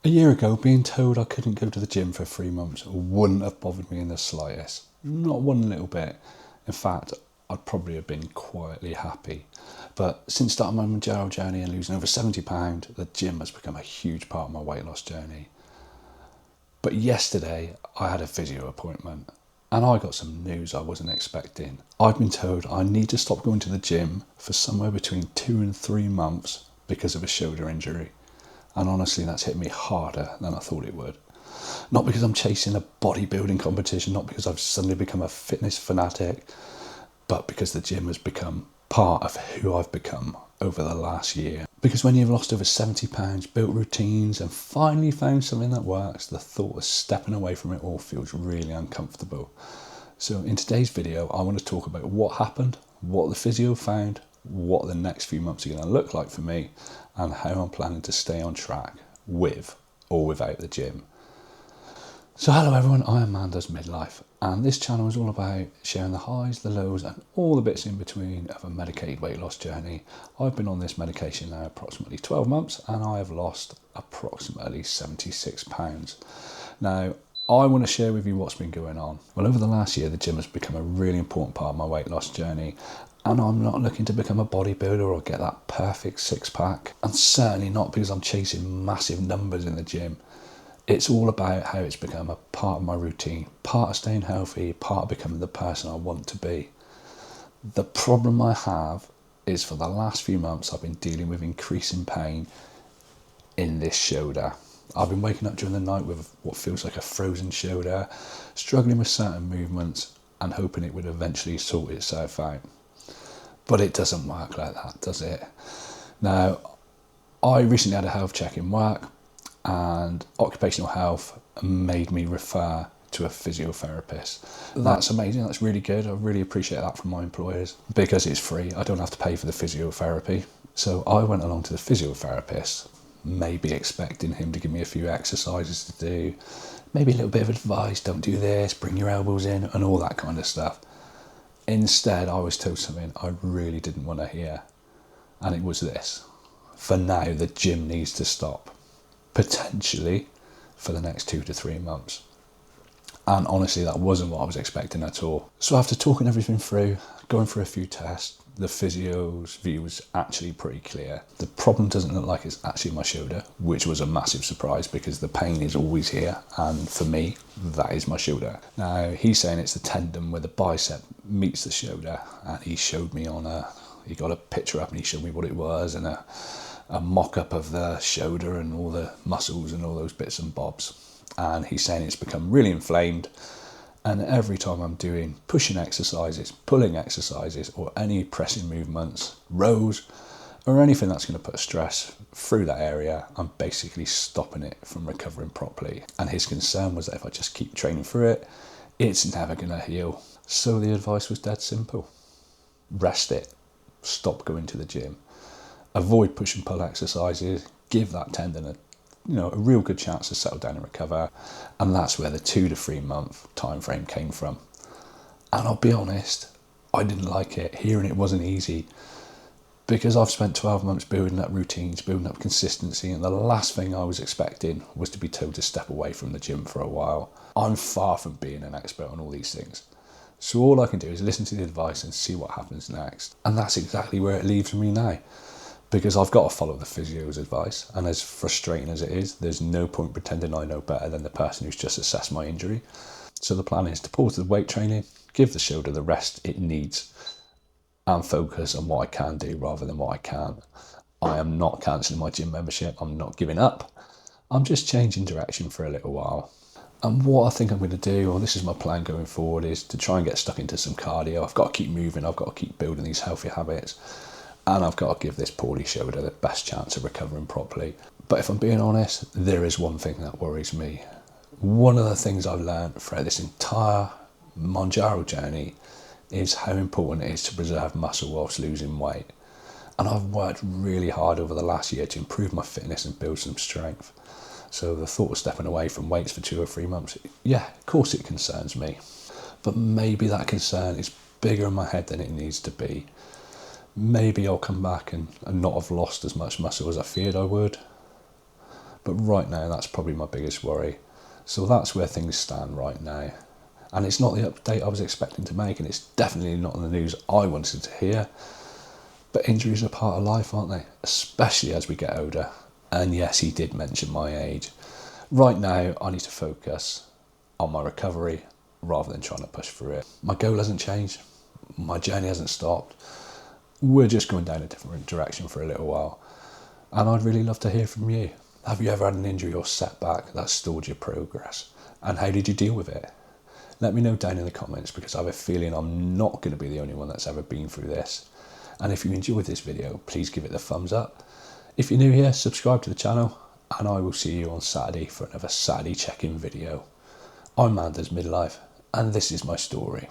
A year ago, being told I couldn't go to the gym for 3 months wouldn't have bothered me in the slightest. Not one little bit. In fact, I'd probably have been quietly happy. But since starting my Mounjaro journey and losing over £70, the gym has become a huge part of my weight loss journey. But yesterday, I had a physio appointment and I got some news I wasn't expecting. I've been told I need to stop going to the gym for somewhere between 2 and 3 months because of a shoulder injury. And honestly, that's hit me harder than I thought it would. Not because I'm chasing a bodybuilding competition, not because I've suddenly become a fitness fanatic, but because the gym has become part of who I've become over the last year. Because when you've lost over £70, built routines, and finally found something that works, the thought of stepping away from it all feels really uncomfortable. So in today's video, I want to talk about what happened, what the physio found, what the next few months are going to look like for me, and how I'm planning to stay on track with or without the gym. So hello everyone, I am Man Does Midlife, and this channel is all about sharing the highs, the lows, and all the bits in between of a medicated weight loss journey. I've been on this medication now approximately 12 months, and I have lost approximately £76. Now, I want to share with you what's been going on. Well, over the last year, the gym has become a really important part of my weight loss journey, and I'm not looking to become a bodybuilder or get that perfect six-pack, and certainly not because I'm chasing massive numbers in the gym. It's all about how it's become a part of my routine, part of staying healthy, part of becoming the person I want to be. The problem I have is for the last few months, I've been dealing with increasing pain in this shoulder. I've been waking up during the night with what feels like a frozen shoulder, struggling with certain movements and hoping it would eventually sort itself out. But it doesn't work like that, does it? Now, I recently had a health check in work, and occupational health made me refer to a physiotherapist. That's amazing, that's really good. I really appreciate that from my employers because it's free. I don't have to pay for the physiotherapy. So I went along to the physiotherapist, maybe expecting him to give me a few exercises to do, maybe a little bit of advice, don't do this, bring your elbows in, and all that kind of stuff. Instead, I was told something I really didn't want to hear, and it was this: for now, the gym needs to stop, potentially for the next 2 to 3 months. And honestly, that wasn't what I was expecting at all. So after talking everything through, going through a few tests, the physio's view was actually pretty clear. The problem doesn't look like it's actually my shoulder, which was a massive surprise because the pain is always here, and for me, that is my shoulder. Now, he's saying it's the tendon where the bicep meets the shoulder, and he showed me he got a picture up and he showed me what it was, and a mock-up of the shoulder and all the muscles and all those bits and bobs. And he's saying it's become really inflamed, and every time I'm doing pushing exercises, pulling exercises, or any pressing movements, rows, or anything that's going to put stress through that area, I'm basically stopping it from recovering properly. And his concern was that if I just keep training through it, it's never going to heal. So the advice was dead simple: rest it, stop going to the gym, avoid push and pull exercises, give that tendon a real good chance to settle down and recover. And that's where the 2 to 3 month time frame came from. And I'll be honest, I didn't like it. Hearing it wasn't easy because I've spent 12 months building up routines, building up consistency, and the last thing I was expecting was to be told to step away from the gym for a while. I'm far from being an expert on all these things, so all I can do is listen to the advice and see what happens next. And that's exactly where it leaves me now, because I've got to follow the physio's advice, and as frustrating as it is, there's no point pretending I know better than the person who's just assessed my injury. So the plan is to pause the weight training, give the shoulder the rest it needs, and focus on what I can do rather than what I can't. I am not cancelling my gym membership, I'm not giving up, I'm just changing direction for a little while. And what I think I'm going to do, or this is my plan going forward, is to try and get stuck into some cardio. I've got to keep moving, I've got to keep building these healthy habits, and I've got to give this poorly shoulder the best chance of recovering properly. But if I'm being honest, there is one thing that worries me. One of the things I've learned throughout this entire Mounjaro journey is how important it is to preserve muscle whilst losing weight. And I've worked really hard over the last year to improve my fitness and build some strength. So the thought of stepping away from weights for 2 or 3 months, yeah, of course it concerns me. But maybe that concern is bigger in my head than it needs to be. Maybe I'll come back and not have lost as much muscle as I feared I would. But right now, that's probably my biggest worry. So that's where things stand right now. And it's not the update I was expecting to make, and it's definitely not the news I wanted to hear. But injuries are part of life, aren't they? Especially as we get older. And yes, he did mention my age. Right now, I need to focus on my recovery rather than trying to push through it. My goal hasn't changed. My journey hasn't stopped. We're just going down a different direction for a little while. And I'd really love to hear from you. Have you ever had an injury or setback that stalled your progress? And how did you deal with it? Let me know down in the comments, because I have a feeling I'm not going to be the only one that's ever been through this. And if you enjoyed this video, please give it the thumbs up. If you're new here, subscribe to the channel, and I will see you on Saturday for another Saturday check-in video. I'm Manders Midlife, and this is my story.